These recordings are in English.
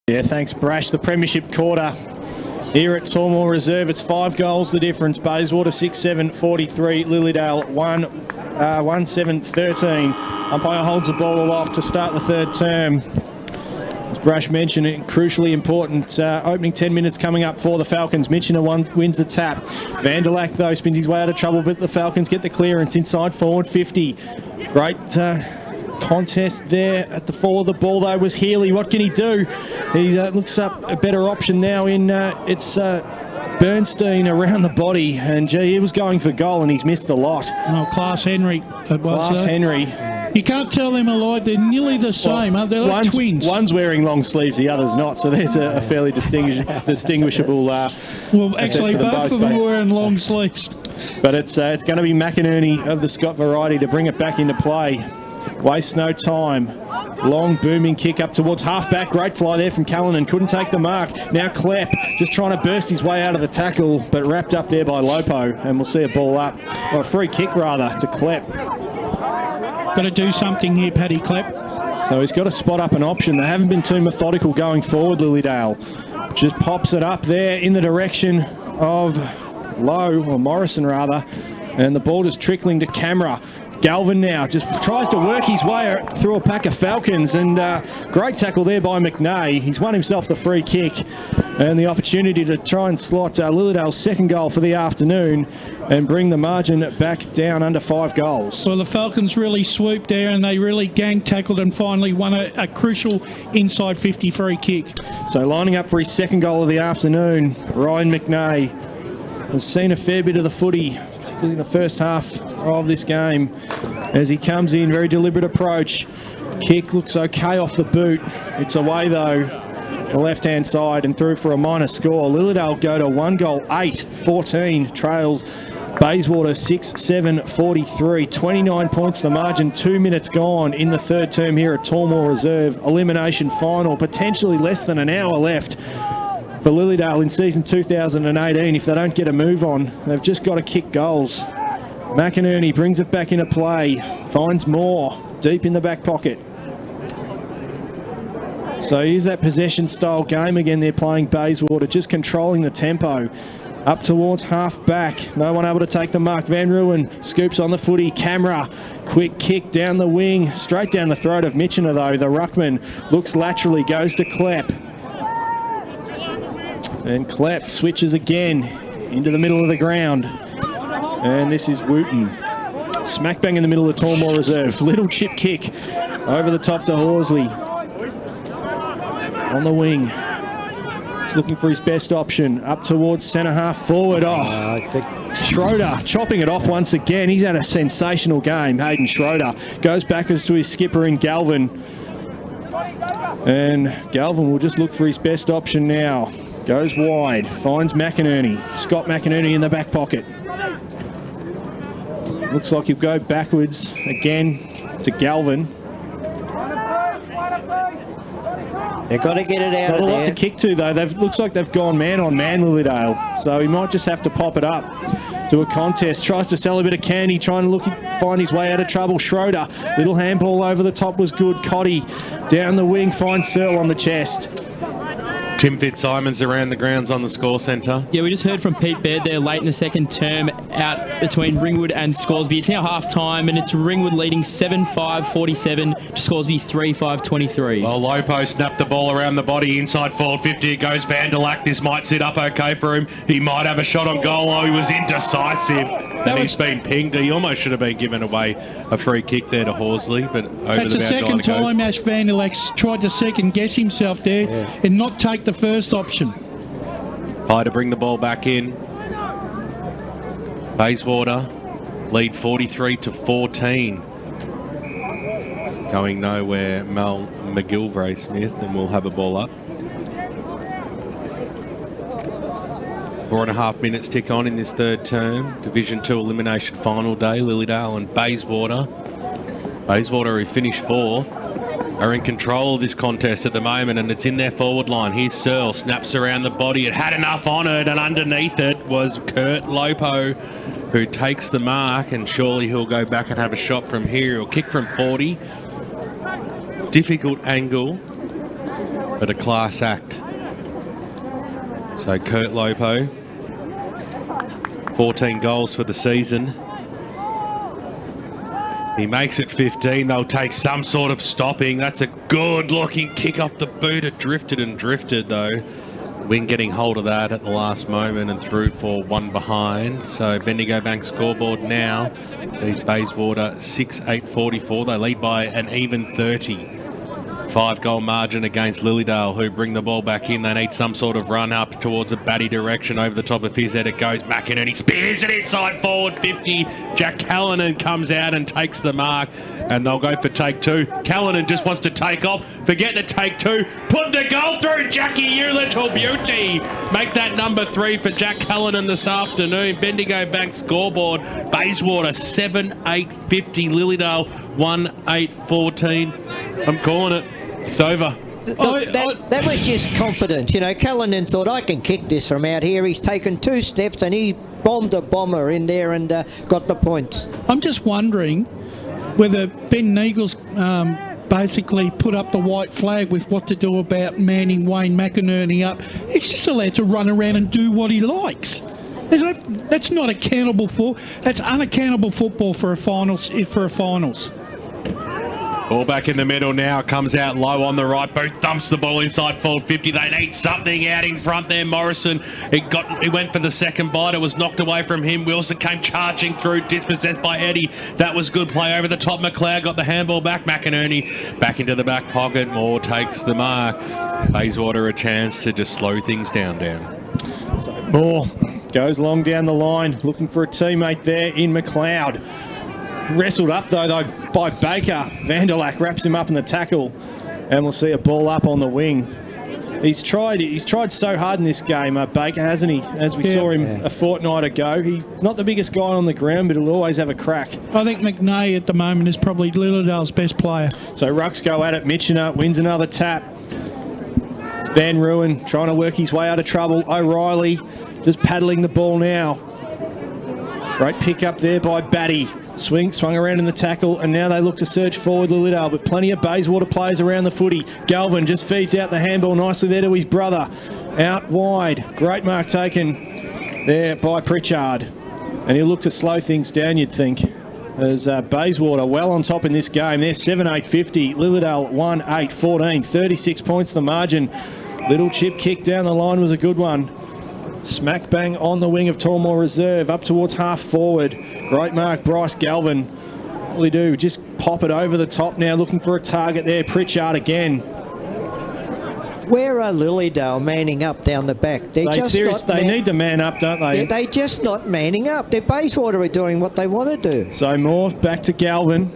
Yeah, thanks, Brash. The Premiership quarter here at Tormore Reserve. It's 5 goals the difference. Bayswater 6-7-43. Lilydale 1-7-13. Umpire holds the ball aloft to start the third term. As Brash mentioned, crucially important opening 10 minutes coming up for the Falcons. Mitchener wins the tap. Vanderlack, though, spins his way out of trouble, but the Falcons get the clearance inside forward 50. Great contest there at the fall of the ball, though, was Healy. What can he do? He looks up a better option now in it's Bernstein around the body, and gee, he was going for goal and he's missed a lot. Oh, Class Henry. Class Henry. You can't tell them alike. They're nearly the same. They're like twins. One's wearing long sleeves, the other's not. So there's a fairly distinguishable. Well, actually, both of them were wearing long sleeves. But it's going to be McInerney of the Scott variety to bring it back into play. Wastes no time. Long booming kick up towards half-back. Great fly there from Callanan. Couldn't take the mark. Now Klepp just trying to burst his way out of the tackle, but wrapped up there by Lopo. And we'll see a ball up, or a free kick rather, to Klepp. Got to do something here, Paddy Klepp. So he's got to spot up an option. They haven't been too methodical going forward, Lilydale. Just pops it up there in the direction of Lowe, or Morrison rather. And the ball just trickling to camera. Galvin now just tries to work his way through a pack of Falcons, and great tackle there by McNay. He's won himself the free kick and the opportunity to try and slot Lilydale's second goal for the afternoon and bring the margin back down under 5 goals. Well, the Falcons really swooped there and they really gang tackled and finally won a crucial inside 50 free kick. So lining up for his second goal of the afternoon, Ryan McNay has seen a fair bit of the footy in the first half of this game as he comes in, very deliberate approach. Kick looks okay off the boot. It's away though, the left-hand side, and through for a minor score. Lilydale go to 1 goal, 8-14, trails Bayswater 6-7-43. 29 points the margin, 2 minutes gone in the third term here at Tormore Reserve. Elimination final, potentially less than an hour left for Lilydale in season 2018. If they don't get a move on, they've just got to kick goals. McInerney brings it back into play, finds Moore deep in the back pocket. So here's that possession style game again. They're playing Bayswater, just controlling the tempo. Up towards half back, no one able to take the mark. Van Ruin scoops on the footy. Camera, quick kick down the wing, straight down the throat of Mitchener though. The ruckman looks laterally, goes to Klepp. And Klepp switches again into the middle of the ground. And this is Wooten. Smack bang in the middle of Tormore Reserve. Little chip kick over the top to Horsley. On the wing. He's looking for his best option. Up towards centre half forward. Schroeder chopping it off once again. He's had a sensational game, Hayden Schroeder. Goes backwards to his skipper in Galvin. And Galvin will just look for his best option now. Goes wide, finds McInerney. Scott McInerney in the back pocket. Looks like he'll go backwards again to Galvin. They've got to get it out Got of a there. lot to kick to though. Looks like they've gone man on man, Lilydale. So he might just have to pop it up to a contest. Tries to sell a bit of candy, trying to find his way out of trouble. Schroeder, little handball over the top was good. Cotty down the wing, finds Searle on the chest. Tim Fitzsimons around the grounds on the score centre. Yeah, we just heard from Pete Baird there late in the second term out between Ringwood and Scoresby. It's now half-time and it's Ringwood leading 7-5-47 to Scoresby 3-5-23. Well, Lopo snapped the ball around the body inside forward 50. It goes Vanderlack. This might sit up okay for him. He might have a shot on goal. Oh, he was indecisive. And he's been pinged. He almost should have been given away a free kick there to Horsley, but over that's the second time Ash Vanderlack's tried to second guess himself there and not take the first option. High to bring the ball back in. Bayswater lead 43-14. Going nowhere, Mel McGilvray Smith, and we'll have a ball up. 4.5 minutes tick on in this third term. Division 2 elimination final day. Lilydale and Bayswater. Bayswater, who finished 4th, are in control of this contest at the moment, and it's in their forward line. Here's Searle, snaps around the body. It had enough on it, and underneath it was Kurt Lopo, who takes the mark, and surely he'll go back and have a shot from here. He'll kick from 40. Difficult angle. but a class act. So Kurt Lopo, 14 goals for the season. He makes it 15. They'll take some sort of stopping. That's a good looking kick off the boot. It drifted and drifted though. Wing getting hold of that at the last moment and through for one behind. So Bendigo Bank scoreboard now sees Bayswater 6-8-44. They lead by an even 30. 5-goal margin against Lilydale, who bring the ball back in. They need some sort of run up towards a batty direction. Over the top of his head it goes. McInerney spears it inside forward 50. Jack Callanan comes out and takes the mark, and they'll go for take two. Callanan just wants to take off. Forget the take two. Put the goal through, Jackie, you little beauty. Make that number 3 for Jack Callanan this afternoon. Bendigo Bank scoreboard. Bayswater 7-8-50. Lilydale 1-8-14. I'm calling it. It's over. Look, that was just confidence. You know, Callanan thought, I can kick this from out here. He's taken 2 steps and he bombed a bomber in there and got the point. I'm just wondering whether Ben Neagle's basically put up the white flag with what to do about manning Wayne McInerney up. He's just allowed to run around and do what he likes. That's not accountable for. That's unaccountable football for a finals. Ball back in the middle now, comes out low on the right boot, thumps the ball inside forward 50. They need something out in front there. Morrison, he went for the second bite. It was knocked away from him. Wilson came charging through, dispossessed by Eddie. That was good play over the top. McLeod got the handball back. McInerney back into the back pocket. Moore takes the mark. Bayswater a chance to just slow things down. So Moore goes long down the line, looking for a teammate there in McLeod. Wrestled up though by Baker. Vanderlack wraps him up in the tackle, and we'll see a ball up on the wing. He's tried so hard in this game, Baker, hasn't he? As we saw him a fortnight ago. He's not the biggest guy on the ground, but he'll always have a crack. I think McNay at the moment is probably Lilydale's best player. So Rucks go at it. Mitchener wins another tap. It's Van Ruin trying to work his way out of trouble. O'Reilly just paddling the ball now. Great pick up there by Batty. Swung around in the tackle, and now they look to surge forward Lilydale, but plenty of Bayswater players around the footy. Galvin just feeds out the handball nicely there to his brother. Out wide. Great mark taken there by Pritchard. And he'll look to slow things down, you'd think. As Bayswater well on top in this game. They're 7-8-50. Lilydale 1-8-14. 36 points the margin. Little chip kick down the line was a good one. Smack bang on the wing of Tormore Reserve, up towards half forward. Great mark, Bryce Galvin. All he do, just pop it over the top now, looking for a target there. Pritchard again. Where are Lilydale manning up down the back? They need to man up, don't they? They're just not manning up. Their Bayswater are doing what they want to do. So Moore back to Galvin.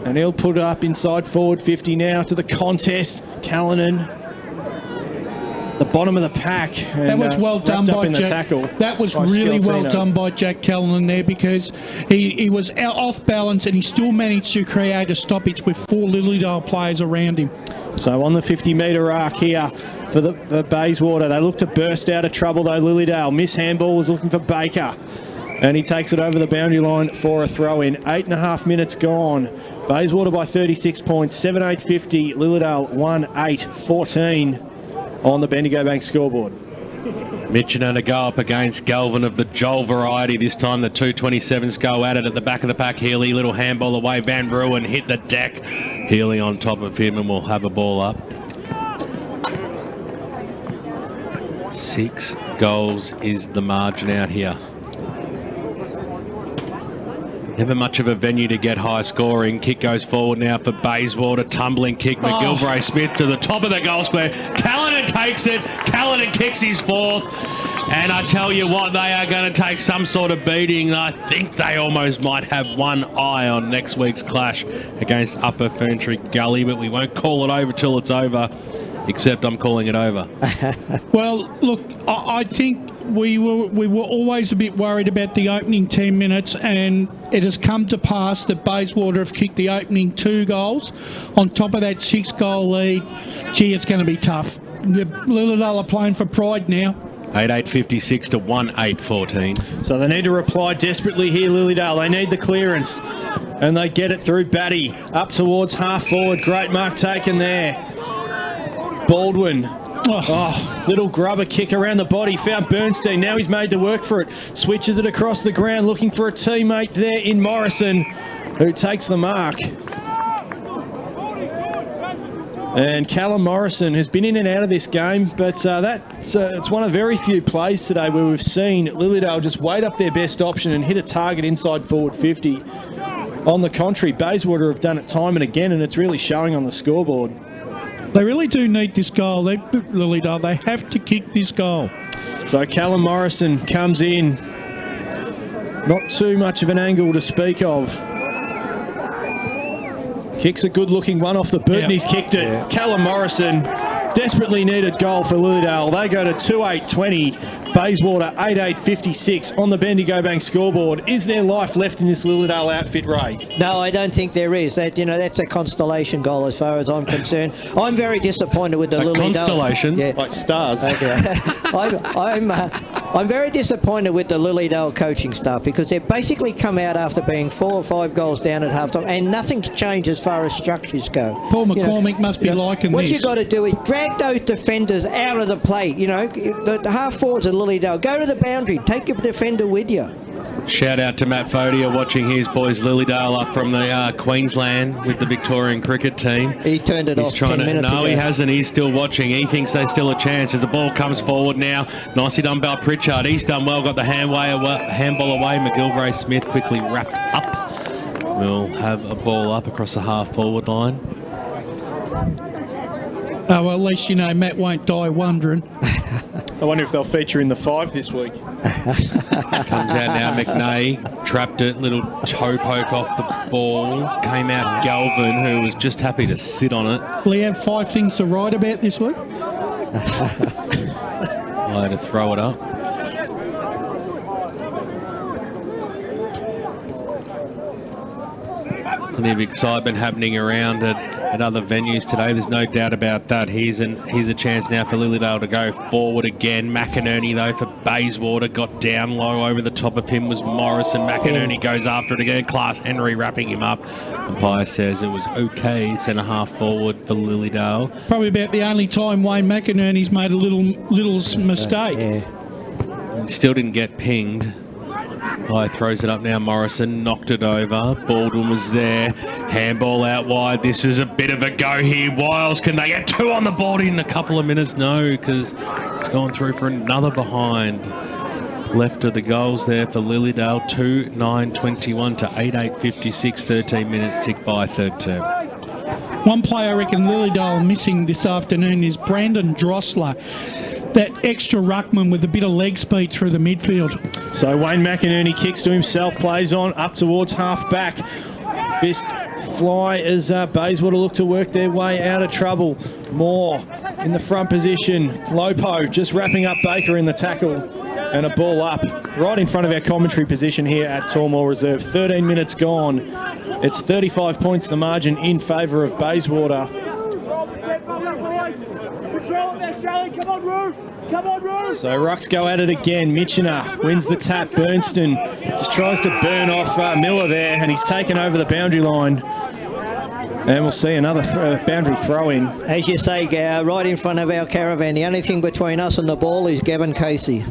And he'll put it up inside forward 50 now to the contest. Callanan. The bottom of the pack. And, that was well done by Jack. That was really well done by Jack Callanan there, because he was off balance and he still managed to create a stoppage with 4 Lilydale players around him. So on the 50-metre arc here for the Bayswater, they look to burst out of trouble though. Lilydale, miss handball, was looking for Baker, and he takes it over the boundary line for a throw-in. 8.5 minutes gone. Bayswater by 36 points. 7-8-50. Lilydale 1-8-14. On the Bendigo Bank scoreboard. Mitchener to go up against Galvin of the Joel variety. This time the 227s go at it at the back of the pack. Healy, little handball away. Van Ruin hit the deck. Healy on top of him, and we'll have a ball up. 6 goals is the margin out here. Never much of a venue to get high scoring. Kick goes forward now for Bayswater. Tumbling kick. McGilvray Smith to the top of the goal square. Callanan takes it. Callanan kicks his 4th. And I tell you what, they are going to take some sort of beating. I think they almost might have one eye on next week's clash against Upper Ferntree Gully, but we won't call it over till it's over, except I'm calling it over. Well, look, I think we were always a bit worried about the opening 10 minutes, and it has come to pass that Bayswater have kicked the opening 2 goals. On top of that 6-goal lead, gee, it's going to be tough. The Lilydale are playing for pride now. 8-8-56 to 1-8-14. So they need to reply desperately here, Lilydale. They need the clearance. And they get it through Batty. Up towards half forward. Great mark taken there. Baldwin. Oh, little grubber kick around the body. Found Bernstein. Now he's made to work for it. Switches it across the ground, looking for a teammate there in Morrison, who takes the mark. And Callum Morrison has been in and out of this game, but it's one of very few plays today where we've seen Lilydale just wait up their best option and hit a target inside forward 50. On the contrary, Bayswater have done it time and again, and it's really showing on the scoreboard. They really do need this goal. Lilydale, they have to kick this goal. So Callum Morrison comes in. Not too much of an angle to speak of. Kicks a good-looking one off the boot, and he's kicked it. Yeah. Callum Morrison, desperately needed goal for Lilydale. They go to 2-8-20. Bayswater 8-8-56 on the Bendigo Bank scoreboard. Is there life left in this Lilydale outfit, Ray? No, I don't think there is. That's a constellation goal as far as I'm concerned. I'm very disappointed with the Lilydale. Constellation? Yeah. Like stars. Okay. I'm very disappointed with the Lilydale coaching staff because they've basically come out after being 4 or 5 goals down at halftime and nothing's changed as far as structures go. Paul McCormick must be liking what this. What you've got to do is drag those defenders out of the plate. The half forwards of Lilydale, go to the boundary, take your defender with you. Shout out to Matt Fodia watching his boys Lilydale up from the Queensland with the Victorian cricket team. He turned it off 10 minutes ago. No, he hasn't. He's still watching. He thinks there's still a chance as the ball comes forward now. Nicely done by Pritchard. He's done well. Got the handball away. McGilvray Smith quickly wrapped up. We'll have a ball up across the half-forward line. Oh, well, at least Matt won't die wondering. I wonder if they'll feature in the 5 this week. Comes out now, McNay, trapped it, little toe poke off the ball. Came out Galvin, who was just happy to sit on it. Will he have 5 things to write about this week? I had to throw it up. Plenty of excitement happening around at other venues today. There's no doubt about that. Here's a chance now for Lilydale to go forward again. McInerney, though, for Bayswater, got down low. Over the top of him was Morrison. McInerney goes after it again. Class Henry wrapping him up. Umpire says it was okay. Centre half forward for Lilydale. Probably about the only time Wayne McInerney's made a little mistake. Yeah. Still didn't get pinged. Throws it up now. Morrison knocked it over. Baldwin was there. Handball out wide. This is a bit of a go here. Wiles, can they get 2 on the board in a couple of minutes? No, because it's gone through for another behind. Left of the goals there for Lilydale. 2-9-21 to 8-8-56. 13 minutes tick by third term. One player I reckon Lilydale missing this afternoon is Brandon Drossler. That extra ruckman with a bit of leg speed through the midfield. So Wayne McInerney kicks to himself, plays on up towards half back. Fist fly as Bayswater look to work their way out of trouble. Moore in the front position. Lopo just wrapping up Baker in the tackle. And a ball up right in front of our commentary position here at Tormore Reserve. 13 minutes gone. It's 35 points the margin in favour of Bayswater. So Rucks go at it again. Mitchener wins the tap. Bernstein just tries to burn off Miller there, and he's taken over the boundary line. And we'll see another boundary throw in. As you say, right in front of our caravan. The only thing between us and the ball is Gavin Casey.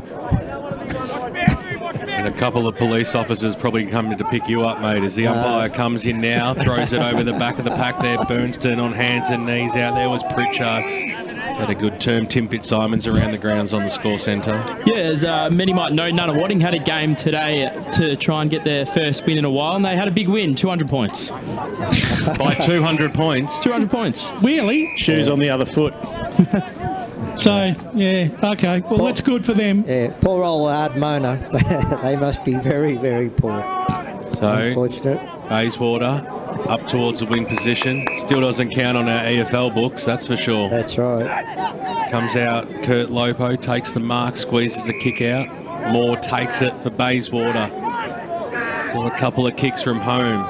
And a couple of police officers probably coming to pick you up, mate, as the umpire comes in now, throws it over the back of the pack there. Bernstein on hands and knees. Out there was Pritchard. Had a good term. Tim Fitzsimons around the grounds on the score centre. Yeah, as many might know, Nunawading had a game today to try and get their first win in a while, and they had a big win, 200 points. By 200 points? 200 points. Really? Shoes on the other foot. So, yeah, okay. Well, that's good for them. Yeah, poor old Ardmona. They must be very, very poor. So, unfortunate. Bayswater up towards the wing position. Still doesn't count on our EFL books, that's for sure. That's right. Comes out, Kurt Lopo takes the mark, squeezes the kick out. Moore takes it for Bayswater. Still a couple of kicks from home.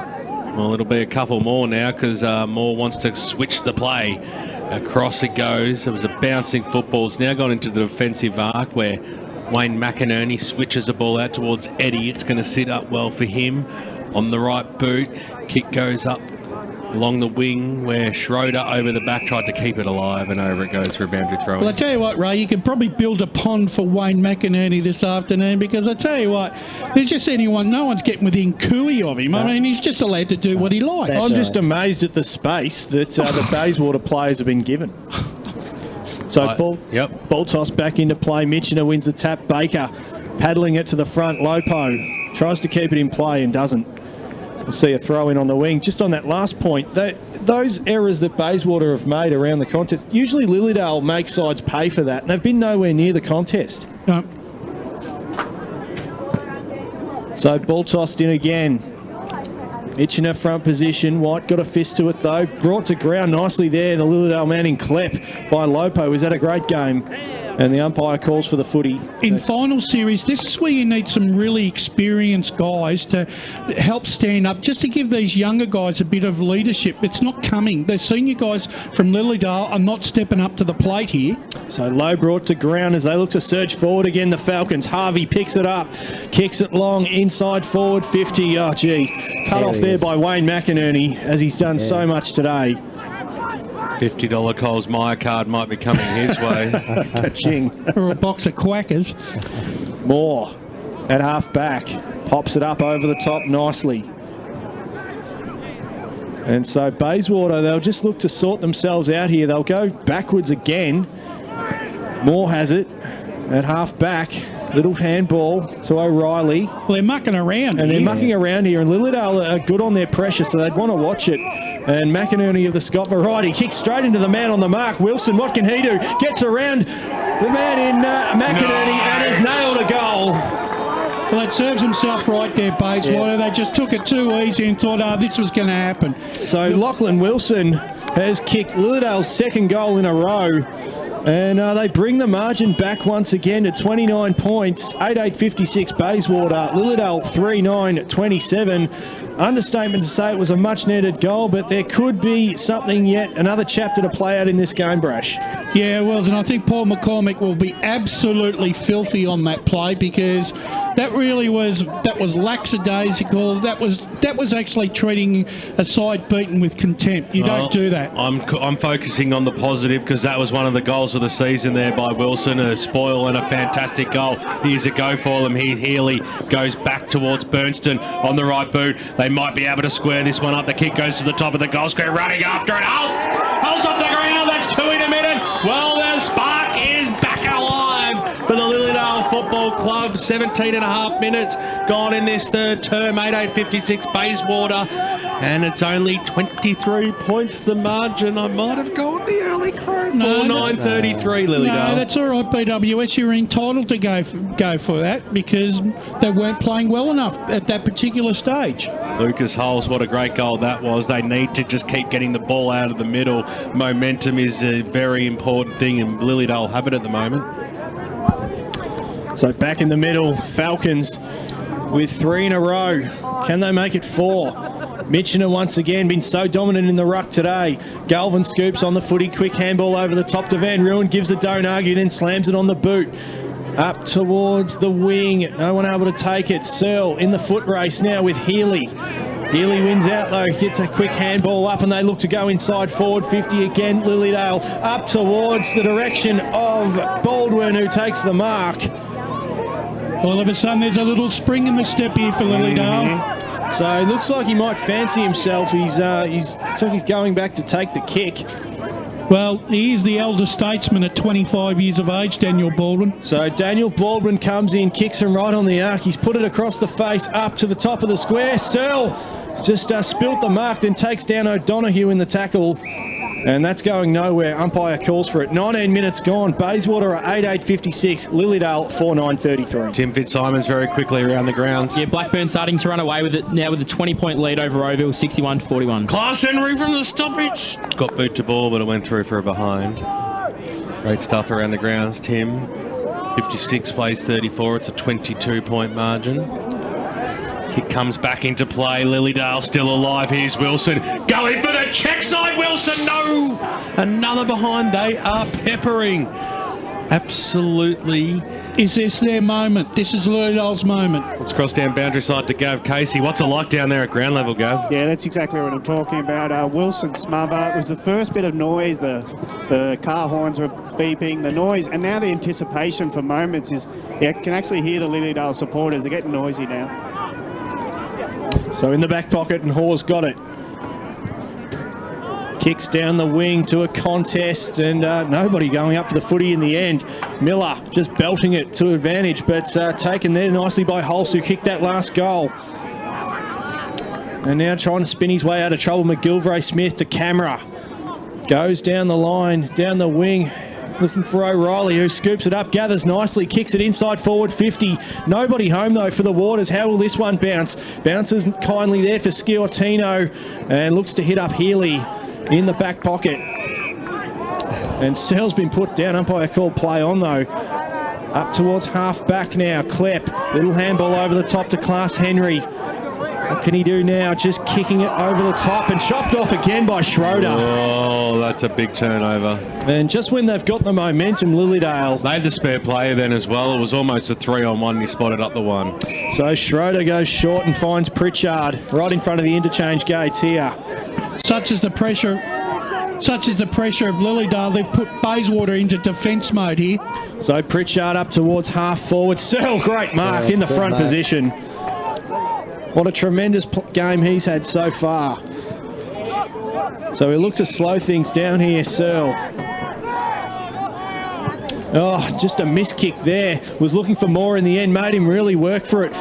Well, it'll be a couple more now because Moore wants to switch the play. Across it goes. It was a bouncing football. It's now gone into the defensive arc where Wayne McInerney switches the ball out towards Eddie. It's going to sit up well for him. on the right boot. Kick goes up along the wing where Schroeder over the back tried to keep it alive, and over it goes for a boundary throw. Well, I tell you what, Ray, you can probably build a pond for Wayne McInerney this afternoon, because I tell you what, there's just no one's getting within cooey of him. I mean, he's just allowed to do what he likes. That's I'm right. just amazed at the space that the Bayswater players have been given. So ball toss back into play. Mitchener wins the tap. Baker paddling it to the front. Lopo tries to keep it in play and doesn't. We'll see a throw in on the wing. Just on that last point, those errors that Bayswater have made around the contest, usually Lilydale make sides pay for that, and they've been nowhere near the contest. No. So ball tossed in again. Mitchener front position. White got a fist to it though. Brought to ground nicely there. The Lilydale man in Clep by Lopo. Was that a great game? And the umpire calls for the footy. In final series, this is where you need some really experienced guys to help stand up, just to give these younger guys a bit of leadership. It's not coming. The senior guys from Lilydale are not stepping up to the plate here. So low brought to ground as they look to surge forward again, the Falcons. Harvey picks it up, kicks it long, inside forward 50. Oh, gee. Cut off there by Wayne McInerney, as he's done so much today. $50 Coles Myer card might be coming his way. Ka-ching. Or a box of quackers. Moore at half back. Pops it up over the top nicely. And so Bayswater, they'll just look to sort themselves out here. They'll go backwards again. Moore has it at half back. Little handball to O'Reilly. Well, they're mucking around And here. they're mucking around here, and Lilydale are good on their pressure, so they'd want to watch it. And McInerney of the Scott variety kicks straight into the man on the mark. Wilson, what can he do? Gets around the man in McInerney and has nailed a goal. Well, that serves himself right there, Bayswater. They just took it too easy and thought, this was going to happen. So Lachlan Wilson has kicked Lilydale's second goal in a row. And they bring the margin back once again to 29 points. 8-8-56 Bayswater. Lilydale 3-9-27. Understatement to say it was a much needed goal, but there could be something yet, another chapter to play out in this game, Brash. Yeah, Wills, and I think Paul McCormick will be absolutely filthy on that play, because that was lackadaisical. That was actually treating a side beaten with contempt. You don't do that. I'm focusing on the positive, because that was one of the goals of the season there by Wilson, a spoil and a fantastic goal. Here's a go for them. Healy goes back towards Bernstein on the right boot. They might be able to square this one up. The kick goes to the top of the goal square, running after it. Holds off the ground. That's 2 in a minute. Well, the spark is back alive for the Lilydale Football Club. 17 and a half minutes gone in this third term. 8-8-56 Bayswater. And it's only 23 points the margin. I might have gone the early crow. 4-9-33 Lilydale. No, that's all right, BWS. You're entitled to go for that, because they weren't playing well enough at that particular stage. Lucas Hulls, what a great goal that was. They need to just keep getting the ball out of the middle. Momentum is a very important thing, and Lilydale have it at the moment. So back in the middle, Falcons with 3 in a row. Can they make it 4? Mitchener once again been so dominant in the ruck today. Galvin scoops on the footy, quick handball over the top to Van Ruin, gives the don't argue, then slams it on the boot. Up towards the wing, no one able to take it. Searle in the foot race now with Healy. Healy wins out though, gets a quick handball up, and they look to go inside forward 50 again. Lilydale up towards the direction of Baldwin, who takes the mark. All of a sudden there's a little spring in the step here for Lilydale. So it looks like he might fancy himself. He's going back to take the kick. Well, he is the elder statesman at 25 years of age, Daniel Baldwin. So Daniel Baldwin comes in, kicks him right on the arc. He's put it across the face, up to the top of the square. Searle just spilt the mark, then takes down O'Donoghue in the tackle. And that's going nowhere. Umpire calls for it. 19 minutes gone. Bayswater are 8-8-56. Lilydale 4-9-33. Tim Fitzsimons very quickly around the grounds. Yeah, Blackburn starting to run away with it now with a 20-point lead over Oval, 61-41. Class Henry from the stoppage. Got boot to ball, but it went through for a behind. Great stuff around the grounds, Tim. 56 plays 34. It's a 22-point margin. Kick comes back into play. Lilydale still alive. Here's Wilson. Going for the check side. Wilson, no! Another behind. They are peppering Absolutely. Is this their moment? This is Lilydale's moment. Let's cross down boundary side to Gav Casey. What's it like down there at ground level, Gav? Yeah, that's exactly what I'm talking about. Wilson's smother. It was the first bit of noise. The car horns were beeping, the noise, and now the anticipation for moments is, you can actually hear the Lilydale supporters. They're getting noisy now. So in the back pocket, and Hawes got it. Kicks down the wing to a contest, and nobody going up for the footy in the end. Miller just belting it to advantage, but taken there nicely by Holst, who kicked that last goal. And now trying to spin his way out of trouble, McGilvray-Smith to camera. Goes down the line, down the wing, looking for O'Reilly, who scoops it up, gathers nicely, kicks it inside forward 50. Nobody home though for the Waters. How will this one bounce? Bounces kindly there for Sciortino, and looks to hit up Healy in the back pocket. And Sell's been put down. Umpire called play on though. Up towards half back now. Klepp, little handball over the top to Class Henry. What can he do now? Just kicking it over the top and chopped off again by Schroeder. Oh, that's a big turnover. And just when they've got the momentum, Lilydale. They had the spare player then as well. It was almost a 3-on-1 and he spotted up the one. So Schroeder goes short and finds Pritchard right in front of the interchange gates here. Such is the pressure of Lilydale. They've put Bayswater into defence mode here. So Pritchard up towards half forward. Sell, great mark in the front position. What a tremendous game he's had so far. So we look to slow things down here, Searle. Oh, just a miss kick there. Was looking for more in the end, made him really work for it.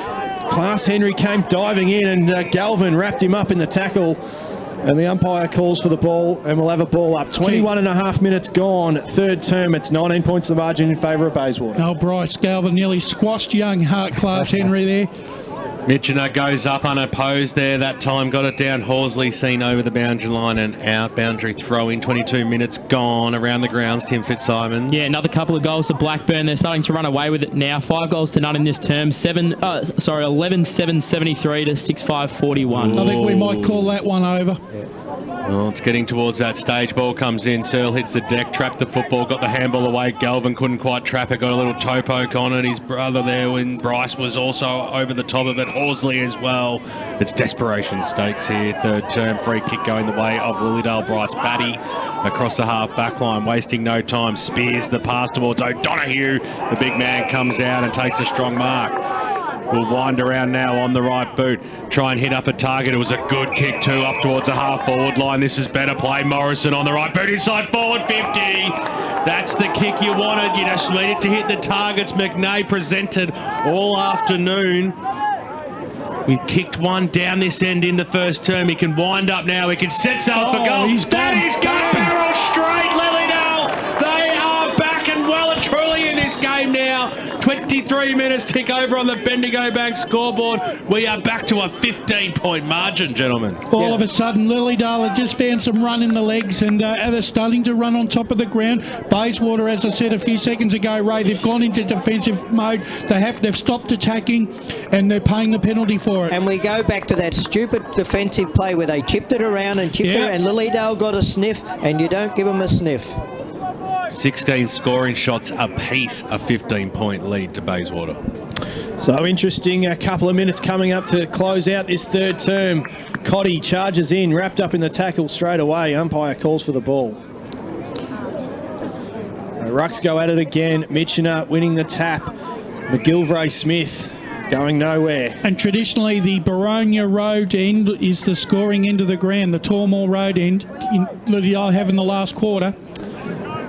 Class Henry came diving in, and Galvin wrapped him up in the tackle. And the umpire calls for the ball, and we'll have a ball up. 21 and a half minutes gone. Third term, it's 19 points the margin in favour of Bayswater. Oh, Bryce Galvin nearly squashed young Class Henry there. Mitchener goes up unopposed there that time, got it down. Horsley seen over the boundary line and out. Boundary throw in, 22 minutes gone around the grounds. Tim Fitzsimons. Yeah, another couple of goals to Blackburn. They're starting to run away with it now. 5 goals to none in this term. 11-7-73 to 6-5-41. I think we might call that one over. Well, it's getting towards that stage. Ball comes in. Searle hits the deck, trapped the football, got the handball away. Galvin couldn't quite trap it, got a little toe poke on it. His brother there, when Bryce was also over the top of it. Horsley as well. It's desperation stakes here. Third term, free kick going the way of Lilydale. Bryce Batty across the half back line, wasting no time. Spears the pass towards O'Donoghue. The big man comes out and takes a strong mark. Will wind around now on the right boot. Try and hit up a target. It was a good kick too, up towards the half forward line. This is better play. Morrison on the right boot, inside forward 50. That's the kick you wanted. You just needed to hit the targets McNay presented all afternoon. We kicked one down this end in the first term. He can wind up now. He can set sail for goal. He's gone. He's got barrel straight, Lilydale. They are back and well and truly in this game now. 23 minutes tick over on the Bendigo Bank scoreboard. We are back to a 15-point margin, gentlemen. All of a sudden, Lilydale have just found some run in the legs, and they're starting to run on top of the ground. Bayswater, as I said a few seconds ago, Ray, they've gone into defensive mode. They've stopped attacking, and they're paying the penalty for it. And we go back to that stupid defensive play where they chipped it around and chipped it, and Lilydale got a sniff, and you don't give them a sniff. 16 scoring shots apiece, a 15-point lead to Bayswater. So interesting, a couple of minutes coming up to close out this third term. Cotty charges in, wrapped up in the tackle straight away. Umpire calls for the ball. The Rucks go at it again. Mitchener winning the tap. McGilvray-Smith going nowhere. And traditionally, the Baronia Road end is the scoring end of the ground, the Tormore Road end, in Lilydale having the last quarter.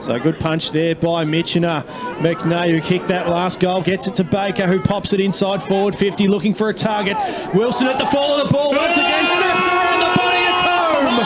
So a good punch there by Mitchener. McNay, who kicked that last goal, gets it to Baker, who pops it inside forward 50, looking for a target. Wilson at the fall of the ball once again, snaps around the body, it's home!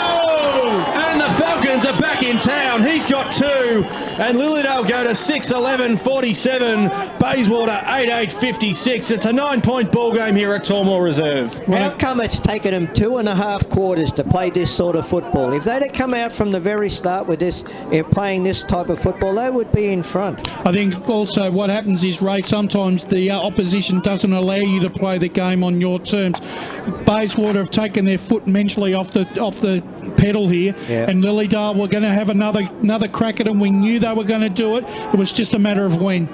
And the Falcons are back in town. He's got 2, and Lilydale go to 6-11-47. Bayswater 8-8-56. It's a 9-point ball game here at Tormore Reserve. How come it's taken them 2.5 quarters to play this sort of football? If they'd have come out from the very start with this, playing this type of football, they would be in front. I think also what happens is, Ray, sometimes the opposition doesn't allow you to play the game on your terms. Bayswater have taken their foot mentally off the pedal here, and Lilydale Lilydale were going to have another crack at them. We knew they were going to do it. It was just a matter of when.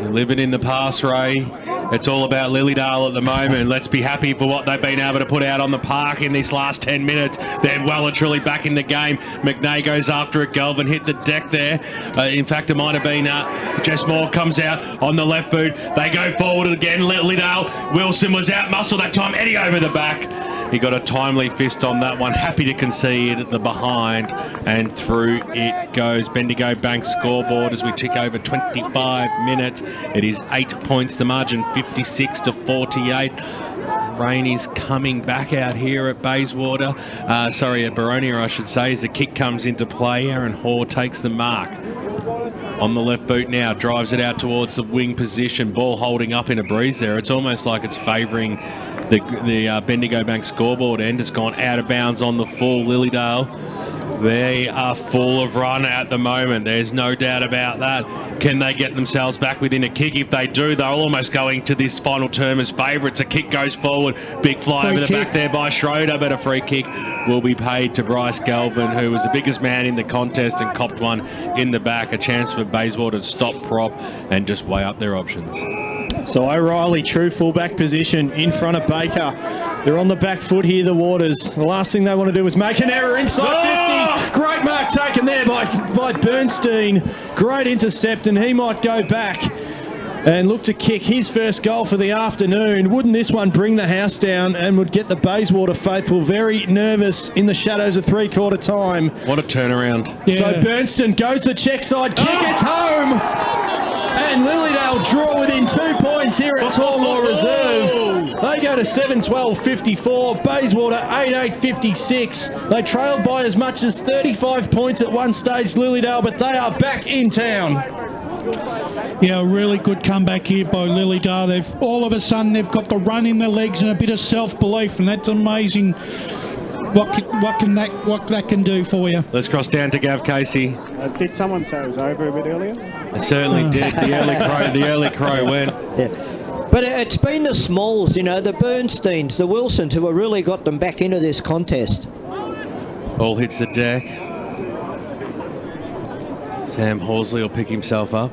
You're living in the past, Ray. It's all about Lilydale at the moment. Let's be happy for what they've been able to put out on the park in this last 10 minutes. They're well and truly back in the game. McNay goes after it. Galvin hit the deck there. In fact, it might have been Jess Moore comes out on the left boot. They go forward again. Lilydale. Wilson was out muscle that time. Eddie over the back. He got a timely fist on that one. Happy to concede at the behind, and through it goes. Bendigo Bank scoreboard as we tick over 25 minutes. It is 8 points the margin, 56 to 48. Rain is coming back out here at Bayswater. At Baronia, I should say, as the kick comes into play. Aaron Hoare takes the mark. On the left boot now, drives it out towards the wing position. Ball holding up in a breeze there. It's almost like it's favouring the Bendigo Bank scoreboard end. It's gone out of bounds on the full. Lilydale, they are full of run at the moment. There's no doubt about that. Can they get themselves back within a kick? If they do, they're almost going to this final term as favourites. A kick goes forward. Big fly over the back there by Schroeder, but a free kick will be paid to Bryce Galvin, who was the biggest man in the contest and copped one in the back. A chance for Bayswater to stop prop and just weigh up their options. So O'Reilly, true fullback position in front of Baker. They're on the back foot here, the Waters. The last thing they want to do is make an error inside 50. Great mark taken there by Bernstein. Great intercept, and he might go back and look to kick his first goal for the afternoon. Wouldn't this one bring the house down and would get the Bayswater faithful very nervous in the shadows of three-quarter time. What a turnaround. Yeah. So Bernstein goes to check side, kick, it's home! And Lilydale draw within 2 points here at Tallmore Reserve. They go to 7-12-54, Bayswater 8-8-56. They trailed by as much as 35 points at one stage, Lilydale, but they are back in town. Yeah, a really good comeback here by Lilydale. They've all of a sudden they've got the run in their legs and a bit of self-belief, and that's amazing. What that can do for you. Let's cross down to Gav Casey. Did someone say it was over a bit earlier? It certainly did. The early crow went. Yeah. But it's been the smalls, you know, the Bernsteins, the Wilsons, who have really got them back into this contest. Ball hits the deck. Sam Horsley will pick himself up.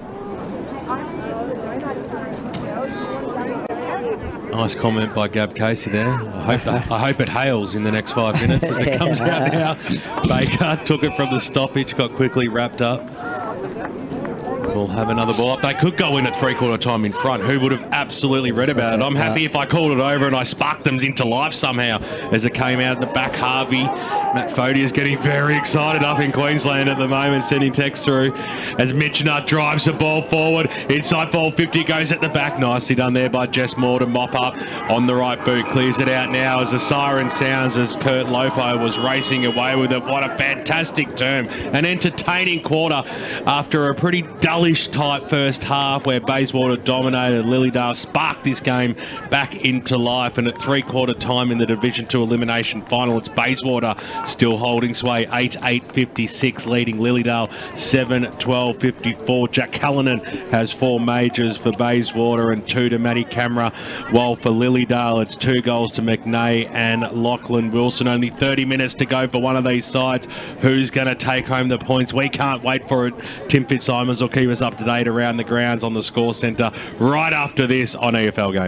Nice comment by Gab Casey there. I hope it hails in the next 5 minutes as it comes out now. Baker took it from the stoppage, got quickly wrapped up. We'll have another ball up. They could go in at three-quarter time in front. Who would have absolutely read about it? I'm happy if I called it over and I sparked them into life somehow as it came out the back. Harvey, Matt Fody is getting very excited up in Queensland at the moment, sending text through as Mitchell Drives the ball forward. Inside ball 50 goes at the back. Nicely done there by Jess Moore to mop up on the right boot. Clears it out now as the siren sounds as Kurt Lopo was racing away with it. What a fantastic term. An entertaining quarter after a pretty dullish type first half where Bayswater dominated. Lilydale sparked this game back into life, and at three-quarter time in the Division 2 elimination final, it's Bayswater still holding sway. 8-8-56 leading Lilydale 7-12-54. Jack Callanan has 4 majors for Bayswater and 2 to Matty Camera, while for Lilydale it's 2 goals to McNay and Lachlan Wilson. Only 30 minutes to go for one of these sides. Who's going to take home the points? We can't wait for it. Tim Fitzsimons will keep us up to date around the grounds on the Score Centre right after this on EFL Game.